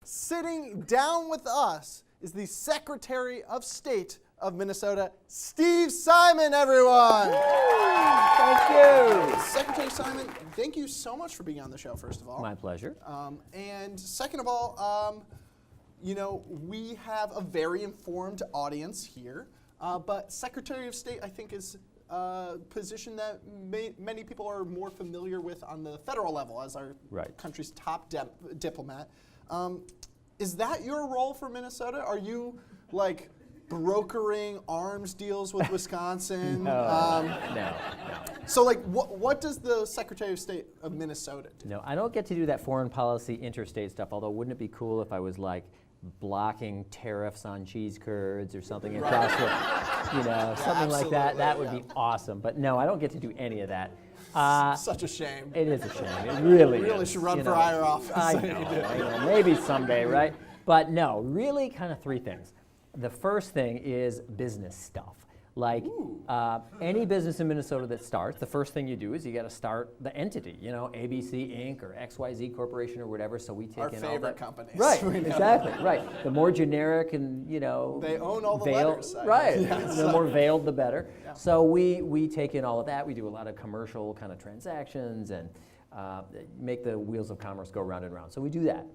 Sitting down with us is the Secretary of State of Minnesota, Steve Simon, everyone. Thank you. Secretary Simon, thank you so much for being on the show, first of all. My pleasure. And second of all, we have a very informed audience here, but Secretary of State, I think, is a position that many people are more familiar with on the federal level as our country's top diplomat. Is that your role for Minnesota? Are you like brokering arms deals with Wisconsin? No. So like, what does the Secretary of State of Minnesota do? No, I don't get to do that foreign policy interstate stuff, although wouldn't it be cool if I was like blocking tariffs on cheese curds or something across the, something like that. That would be awesome. But no, I don't get to do any of that. Such a shame. It is a shame. It really really should run for higher office. I know, maybe someday, right? But no, really kind of three things. The first thing is business stuff. Like any business in Minnesota that starts, the first thing you do is you got to start the entity, ABC Inc. or XYZ Corporation or whatever. So we take our in favorite all that. companies. Right, exactly, right. The more generic and they own all the letters. Right, Yes. the more veiled, the better. Yeah. So we take in all of that. We do a lot of commercial kind of transactions and make the wheels of commerce go round and round. So we do that.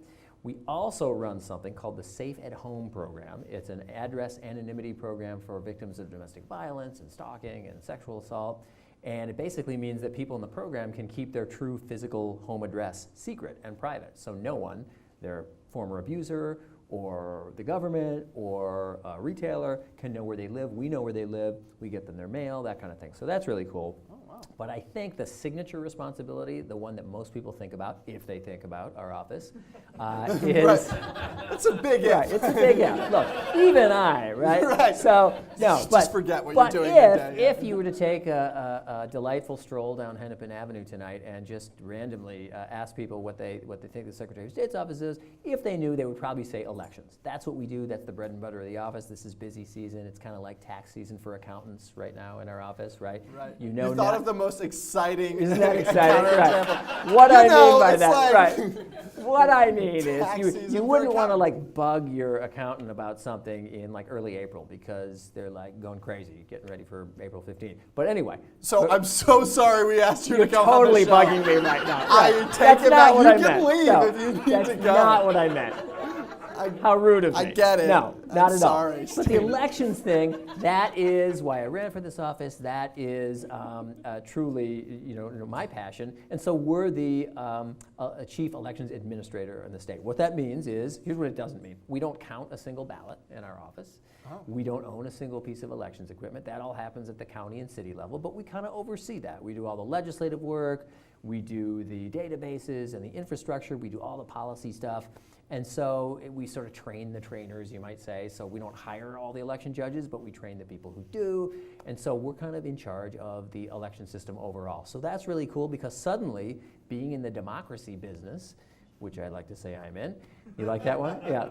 We also run something called the Safe at Home program. It's an address anonymity program for victims of domestic violence and stalking and sexual assault. And it basically means that people in the program can keep their true physical home address secret and private. So no one, their former abuser or the government or a retailer, can know where they live. We know where they live. We get them their mail, that kind of thing. So that's really cool. But I think the signature responsibility, the one that most people think about, if they think about our office, is... It's a big if. Right, it's a big if. Look, even I, right? Right. So, no, but... Just forget what you're doing if you were to take a delightful stroll down Hennepin Avenue tonight and just randomly ask people what they think the Secretary of State's office is, if they knew, they would probably say elections. That's what we do. That's the bread and butter of the office. This is busy season. It's kind of like tax season for accountants right now in our office, right? Right. You know, you thought of the most exciting. Isn't that exciting? Right. What I mean by that, right? What I mean is you wouldn't want to like bug your accountant about something in like early April because they're like going crazy, getting ready for April 15th. But anyway. So I'm so sorry we asked you to come on totally the show. bugging me right now. I Right. take it back. You can meant. leave No, if you need to go. That's not what I meant. How rude of me. I get it. No, not I'm at sorry, all. But the elections thing, that is why I ran for this office. That is truly, my passion. And so we're the chief elections administrator in the state. What that means is, here's what it doesn't mean. We don't count a single ballot in our office. We don't own a single piece of elections equipment. That all happens at the county and city level, but we kind of oversee that. We do all the legislative work. We do the databases and the infrastructure. We do all the policy stuff. And so we sort of train the trainers, you might say. So we don't hire all the election judges, but we train the people who do. And so we're kind of in charge of the election system overall. So that's really cool because suddenly being in the democracy business, which I like to say I'm in. You like that one? Yeah.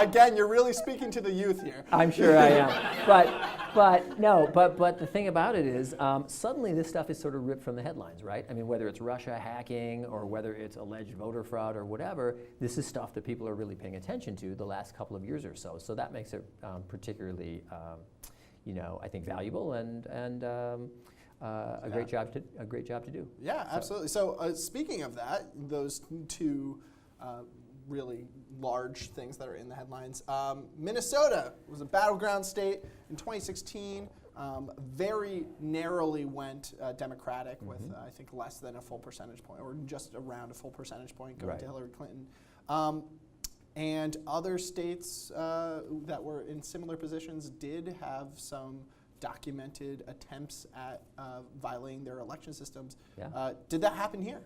Again, you're really speaking to the youth here. I'm sure I am. But the thing about it is, suddenly this stuff is sort of ripped from the headlines, right? I mean, whether it's Russia hacking or whether it's alleged voter fraud or whatever, this is stuff that people are really paying attention to the last couple of years or so. So that makes it particularly, I think valuable and a great job to do. Yeah, absolutely. So speaking of that, those two really large things that are in the headlines. Minnesota was a battleground state in 2016. Very narrowly went Democratic with I think less than a full percentage point, or just around a full percentage point going to Hillary Clinton. And other states that were in similar positions did have some documented attempts at violating their election systems. Yeah. Did that happen here?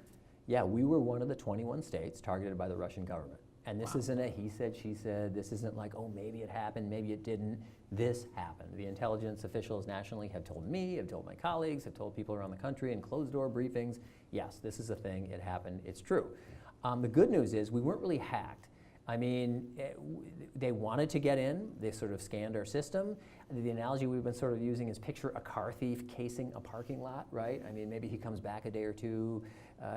Yeah, we were one of the 21 states targeted by the Russian government. And this isn't a he said, she said. This isn't like, oh, maybe it happened, maybe it didn't. This happened. The intelligence officials nationally have told me, have told my colleagues, have told people around the country in closed-door briefings, yes, this is a thing, it happened, it's true. The good news is we weren't really hacked. I mean, they wanted to get in. They sort of scanned our system. The analogy we've been sort of using is picture a car thief casing a parking lot, right? I mean, maybe he comes back a day or two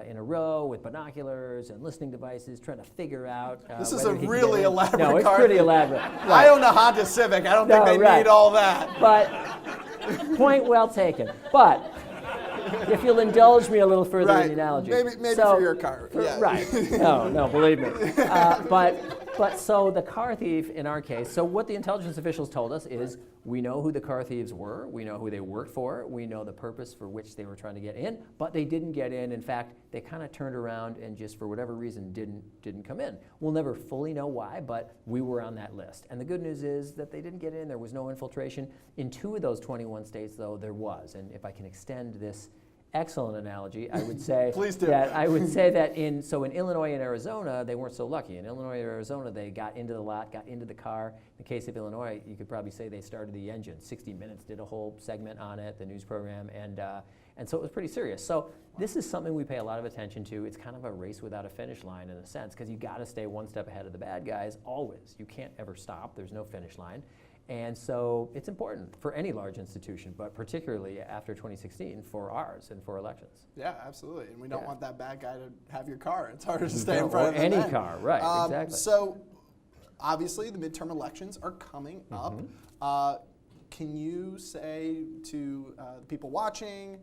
in a row with binoculars and listening devices, trying to figure out. This is a really elaborate car. No, it's pretty elaborate. Right. I own a Honda Civic. I don't think they need all that. But point well taken. But if you'll indulge me a little further in the analogy. Maybe for your car. Right. No, believe me. But so the car thief in our case, so what the intelligence officials told us is we know who the car thieves were, we know who they worked for, we know the purpose for which they were trying to get in, but they didn't get in. In fact, they kind of turned around and just for whatever reason didn't come in. We'll never fully know why, but we were on that list. And the good news is that they didn't get in, there was no infiltration. In 2 of those 21 states, though, there was. And if I can extend this excellent analogy, I would say that in Illinois and Arizona, they weren't so lucky. In Illinois and Arizona, they got into the lot, got into the car. In the case of Illinois, you could probably say they started the engine. 60 Minutes did a whole segment on it, the news program, and so it was pretty serious. So this is something we pay a lot of attention to. It's kind of a race without a finish line in a sense, because you got to stay one step ahead of the bad guys always. You can't ever stop. There's no finish line. And so it's important for any large institution, but particularly after 2016 for ours and for elections. Yeah, absolutely. And we don't want that bad guy to have your car. It's harder to stay in front of them. Any car, right, exactly. So obviously the midterm elections are coming up. Can you say to people watching,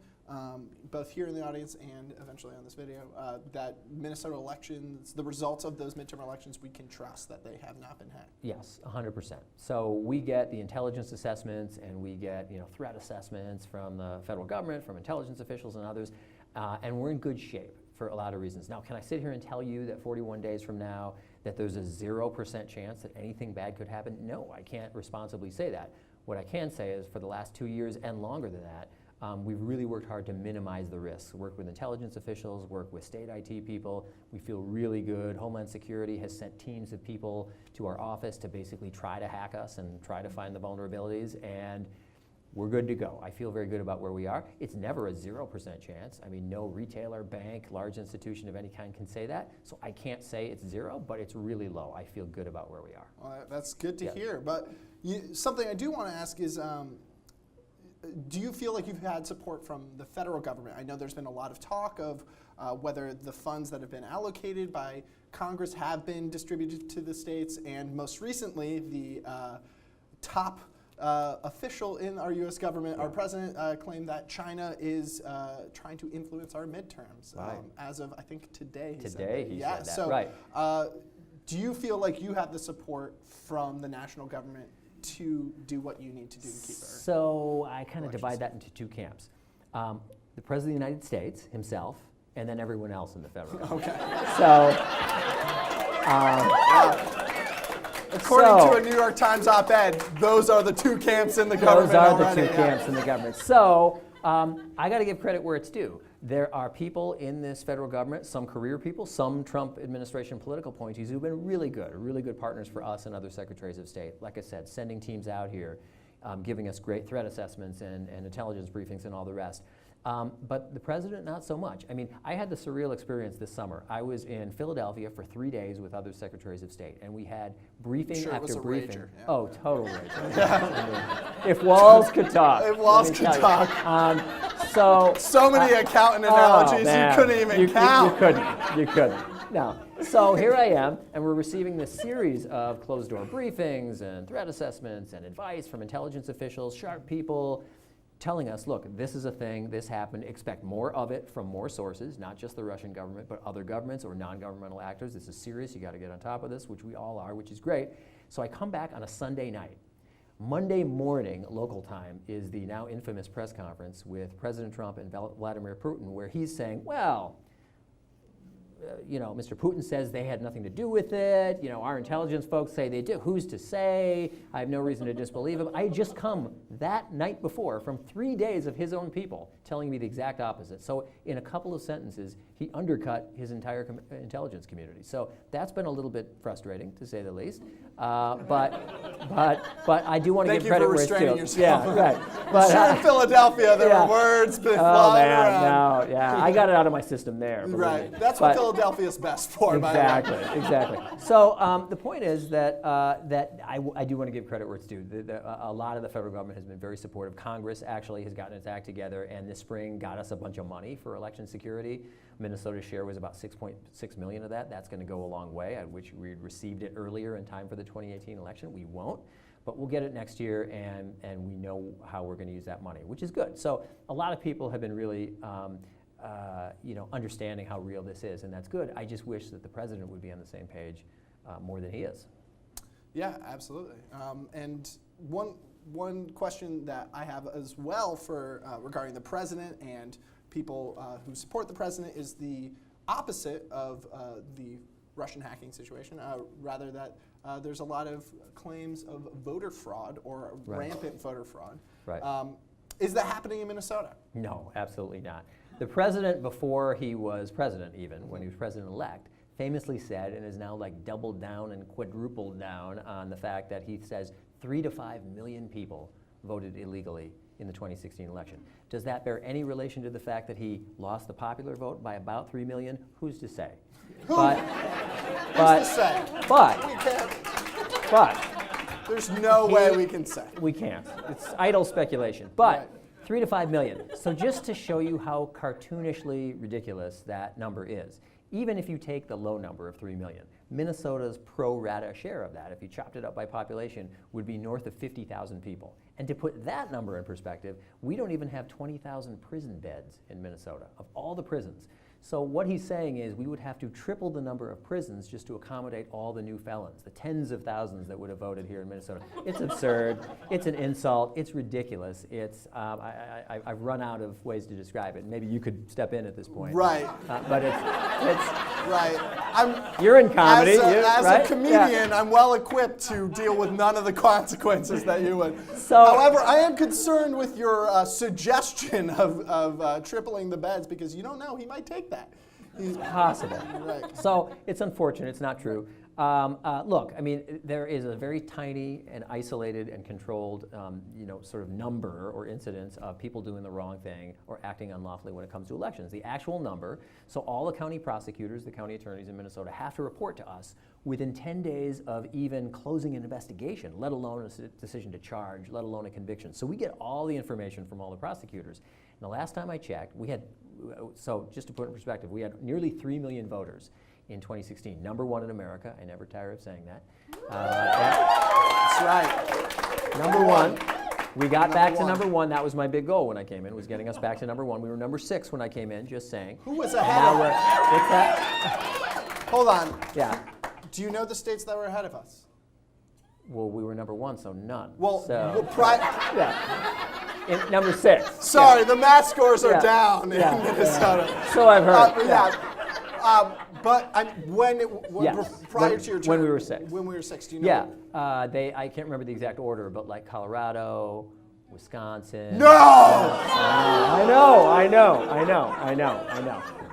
both here in the audience and eventually on this video, that Minnesota elections, the results of those midterm elections, we can trust that they have not been hacked? Yes, 100%. So we get the intelligence assessments and we get threat assessments from the federal government, from intelligence officials and others, and we're in good shape for a lot of reasons. Now, can I sit here and tell you that 41 days from now that there's a 0% chance that anything bad could happen? No, I can't responsibly say that. What I can say is for the last 2 years and longer than that, we've really worked hard to minimize the risks, work with intelligence officials, work with state IT people. We feel really good. Homeland Security has sent teams of people to our office to basically try to hack us and try to find the vulnerabilities, and we're good to go. I feel very good about where we are. It's never a 0% chance. I mean, no retailer, bank, large institution of any kind can say that, so I can't say it's 0, but it's really low. I feel good about where we are. Well, that's good to hear, but something I do want to ask is, do you feel like you've had support from the federal government? I know there's been a lot of talk of whether the funds that have been allocated by Congress have been distributed to the states, and most recently, the top official in our U.S. government, our president, claimed that China is trying to influence our midterms as of, I think, today. He said that. So, right. Do you feel like you have the support from the national government to do what you need to do to keep our So I kind of divide that into 2 camps. The President of the United States himself, and then everyone else in the federal government. Okay. So, according to a New York Times op-ed, those are the 2 camps in the government. Those are the 2 camps in the government. So I got to give credit where it's due. There are people in this federal government, some career people, some Trump administration political appointees who've been really good partners for us and other secretaries of state. Like I said, sending teams out here, giving us great threat assessments and intelligence briefings and all the rest. But the president, not so much. I mean, I had the surreal experience this summer. I was in Philadelphia for 3 days with other secretaries of state, and we had briefing after briefing. Rager, yeah. Oh, total rager. If walls could talk. If walls could talk. So many accountant analogies, you couldn't even count. You couldn't. No. So here I am, and we're receiving this series of closed-door briefings and threat assessments and advice from intelligence officials, sharp people, telling us, look, this is a thing, this happened, expect more of it from more sources, not just the Russian government, but other governments or non-governmental actors. This is serious, you got to get on top of this, which we all are, which is great. So I come back on a Sunday night. Monday morning, local time, is the now infamous press conference with President Trump and Vladimir Putin, where he's saying, well, Mr. Putin says they had nothing to do with it. Our intelligence folks say they did. Who's to say? I have no reason to disbelieve him. I had just come that night before from 3 days of his own people telling me the exact opposite. So in a couple of sentences, he undercut his entire intelligence community. So that's been a little bit frustrating, to say the least. But I do want to give credit where it's due. Thank you for restraining yourself. Yeah, right. But, sure, in Philadelphia, there were words flying around. No, yeah, I got it out of my system there. Right, that's what Philadelphia Philadelphia's best for, by the way. Exactly. So the point is that I do want to give credit where it's due. A lot of the federal government has been very supportive. Congress actually has gotten its act together, and this spring got us a bunch of money for election security. Minnesota's share was about $6.6 million of that. That's going to go a long way. I wish we'd received it earlier in time for the 2018 election. We won't. But we'll get it next year, and we know how we're going to use that money, which is good. So a lot of people have been really understanding how real this is, and that's good. I just wish that the president would be on the same page more than he is. Yeah, absolutely. And one question that I have as well for regarding the president and people who support the president is the opposite of the Russian hacking situation, rather that there's a lot of claims of voter fraud or rampant voter fraud. Right. Is that happening in Minnesota? No, absolutely not. The president, before he was president even, when he was president-elect, famously said, and has now like doubled down and quadrupled down on the fact that he says 3 to 5 million people voted illegally in the 2016 election. Does that bear any relation to the fact that he lost the popular vote by about 3 million? Who's to say? But there's no way we can say. We can't. It's idle speculation. But Right. 3 to 5 million. So just to show you how cartoonishly ridiculous that number is, even if you take the low number of 3 million, Minnesota's pro rata share of that, if you chopped it up by population, would be north of 50,000 people. And to put that number in perspective, we don't even have 20,000 prison beds in Minnesota, of all the prisons. So what he's saying is we would have to triple the number of prisons just to accommodate all the new felons, the tens of thousands that would have voted here in Minnesota. It's absurd. It's an insult. It's ridiculous. It's I've run out of ways to describe it. Maybe you could step in at this point. Right. But it's right. You're in comedy. As right? a comedian, I'm well equipped to deal with none of the consequences that you would. So, however, I am concerned with your suggestion of tripling the beds because you don't know, he might take that. It's possible. Right. So it's unfortunate. It's not true. Look, I mean, there is a very tiny and isolated and controlled, sort of number or incidence of people doing the wrong thing or acting unlawfully when it comes to elections. The actual number, so all the county prosecutors, the county attorneys in Minnesota have to report to us within 10 days of even closing an investigation, let alone a decision to charge, let alone a conviction. So we get all the information from all the prosecutors. And the last time I checked, we had, so just to put it in perspective, we had nearly 3 million voters in 2016. Number one in America. I never tire of saying that. That's right. Number one. We got back to number one. That was my big goal when I came in, was getting us back to number one. We were number 6 when I came in, just saying. Who was ahead of us? What's that? Hold on. Yeah. Do you know the states that were ahead of us? Well, we were number 1, so none. Well, Yeah. In number 6. Sorry, Yeah. the math scores are Yeah. down in Yeah. Minnesota. So I've heard. But Yes. prior to your term, when we were 6. When we were 6, do you know? Yeah. I can't remember the exact order, but like Colorado, Wisconsin. No! I know.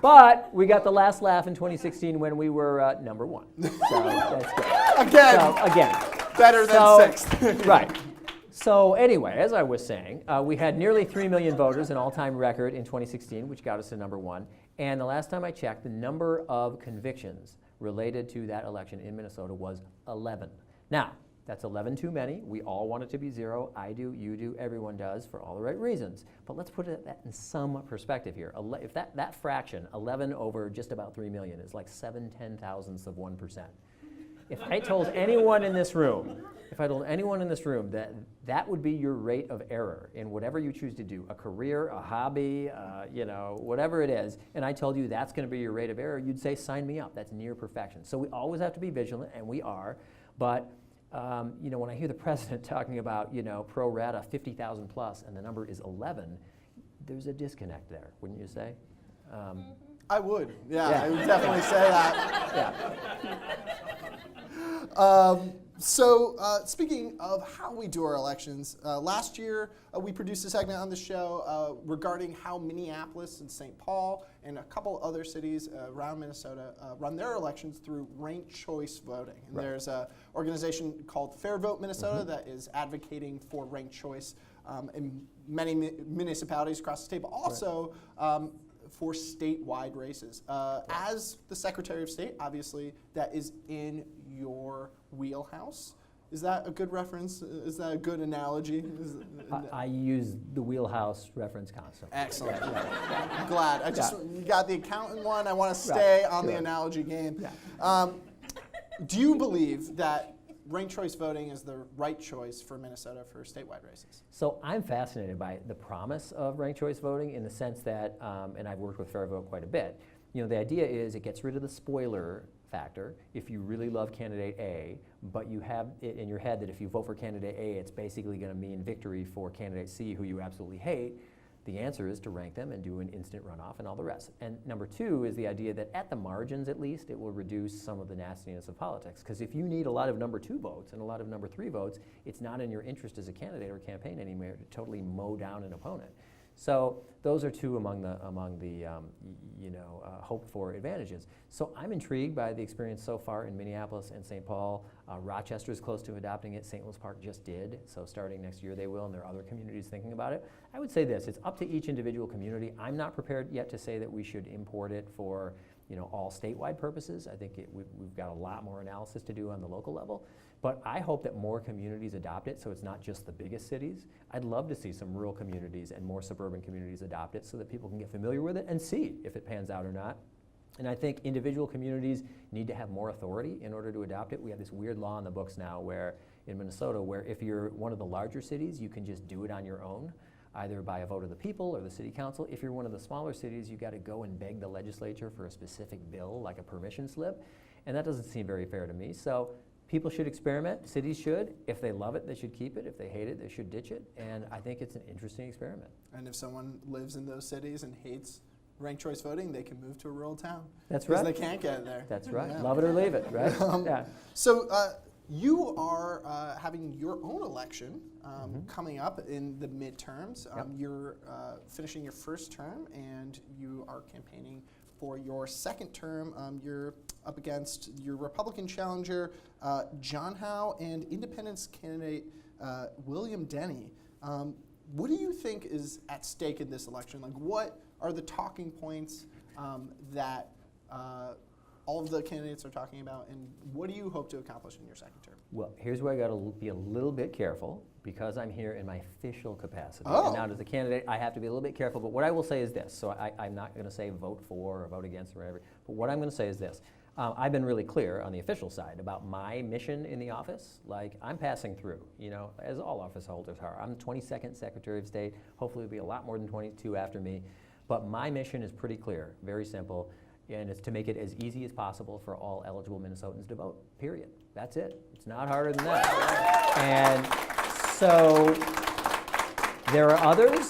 But we got the last laugh in 2016 when we were number 1. So that's good. Again. Better than 6th. Right. So anyway, as I was saying, we had nearly 3 million voters, an all-time record in 2016, which got us to number 1. And the last time I checked, the number of convictions related to that election in Minnesota was 11. Now, that's 11 too many. We all want it to be 0. I do, you do, everyone does, for all the right reasons. But let's put that in some perspective here. If that fraction, 11 over just about 3 million, is like 7/10,000ths of 1%. If I told anyone in this room that that would be your rate of error in whatever you choose to do, a career, a hobby, whatever it is, and I told you that's going to be your rate of error, you'd say, sign me up. That's near perfection. So we always have to be vigilant, and we are. But when I hear the president talking about pro rata 50,000 plus, and the number is 11, there's a disconnect there, wouldn't you say? I would. Yeah, I would definitely say that. Yeah. So speaking of how we do our elections, last year we produced a segment on the show regarding how Minneapolis and St. Paul and a couple other cities around Minnesota run their elections through ranked choice voting. And there's an organization called Fair Vote Minnesota that is advocating for ranked choice in many municipalities across the state. But also, for statewide races. As the Secretary of State, obviously, that is in your wheelhouse. Is that a good reference? Is that a good analogy? I use the wheelhouse reference constantly. Excellent. I'm glad. You got the accountant one. I want to stay on the analogy game. Do you believe that ranked choice voting is the right choice for Minnesota for statewide races? So I'm fascinated by the promise of ranked choice voting in the sense that, and I've worked with Fair Vote quite a bit, the idea is it gets rid of the spoiler factor. If you really love candidate A, but you have it in your head that if you vote for candidate A, it's basically going to mean victory for candidate C, who you absolutely hate, the answer is to rank them and do an instant runoff and all the rest. And number two is the idea that at the margins, at least, it will reduce some of the nastiness of politics. Because if you need a lot of number 2 votes and a lot of number 3 votes, it's not in your interest as a candidate or campaign anymore to totally mow down an opponent. So those are two among the hoped for advantages. So I'm intrigued by the experience so far in Minneapolis and St. Paul. Rochester is close to adopting it. St. Louis Park just did. So starting next year they will, and there are other communities thinking about it. I would say this: it's up to each individual community. I'm not prepared yet to say that we should import it for all statewide purposes. I think we've got a lot more analysis to do on the local level. But I hope that more communities adopt it, so it's not just the biggest cities. I'd love to see some rural communities and more suburban communities adopt it so that people can get familiar with it and see if it pans out or not. And I think individual communities need to have more authority in order to adopt it. We have this weird law in the books now in Minnesota where if you're one of the larger cities, you can just do it on your own, either by a vote of the people or the city council. If you're one of the smaller cities, you've got to go and beg the legislature for a specific bill, like a permission slip. And that doesn't seem very fair to me. So people should experiment. Cities should. If they love it, they should keep it. If they hate it, they should ditch it. And I think it's an interesting experiment. And if someone lives in those cities and hates ranked choice voting, they can move to a rural town. That's right. Because they can't get it there. That's right. Yeah. Love it or leave it, right? Yeah. So you are having your own election coming up in the midterms. Yep. You're finishing your first term and you are campaigning for your second term. You're up against your Republican challenger, John Howe, and Independence candidate, William Denny. What do you think is at stake in this election? Like, what are the talking points that all of the candidates are talking about, and what do you hope to accomplish in your second term? Well, here's where I got to be a little bit careful because I'm here in my official capacity. Oh. And now as a candidate, I have to be a little bit careful, but what I will say is this. So I'm not going to say vote for or vote against or whatever, but what I'm going to say is this. I've been really clear on the official side about my mission in the office. Like, I'm passing through, as all office holders are. I'm the 22nd Secretary of State. Hopefully there'll be a lot more than 22 after me. But my mission is pretty clear, very simple, and it's to make it as easy as possible for all eligible Minnesotans to vote, period. That's it. It's not harder than that. And so there are others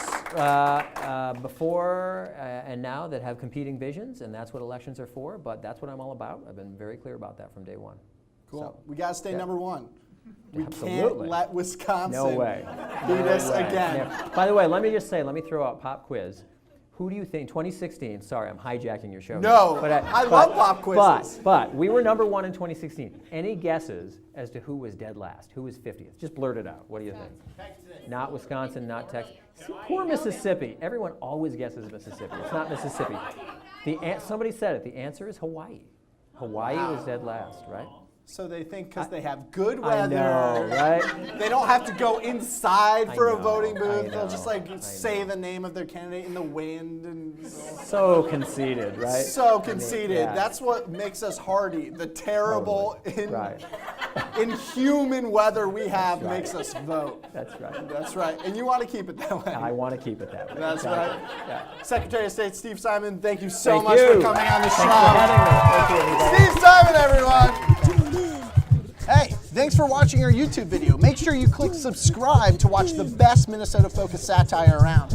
before and now that have competing visions, and that's what elections are for, but that's what I'm all about. I've been very clear about that from day one. Cool. So, we got to stay number one. We Absolutely. can't let Wisconsin No way. beat us No way. again. Yeah. By the way, let me throw out pop quiz. Who do you think, 2016, sorry, I'm hijacking your show. No, I love pop quizzes. But we were number one in 2016. Any guesses as to who was dead last? Who was 50th? Just blurt it out. What do you think? Texas. Not Wisconsin, not Texas. Poor Mississippi. Everyone always guesses Mississippi. It's not Mississippi. Somebody said it. The answer is Hawaii. Hawaii was dead last, right? So they think because they have good I weather, know, right? they don't have to go inside for I a know, voting I booth. They'll know, just I say know. the name of their candidate in the wind and So conceited, right? so conceited. yeah. That's what makes us hardy. The terrible Right. inhuman weather we have right. makes us vote. That's right. That's right. And you want to keep it that way. I want to keep it that way. That's Exactly. right. Yeah. Secretary of State Steve Simon, thank you so Thank much you. for coming on the Thanks show. for having me. Thank you, everybody. Steve Simon, everyone. Hey, thanks for watching our YouTube video. Make sure you click subscribe to watch the best Minnesota-focused satire around.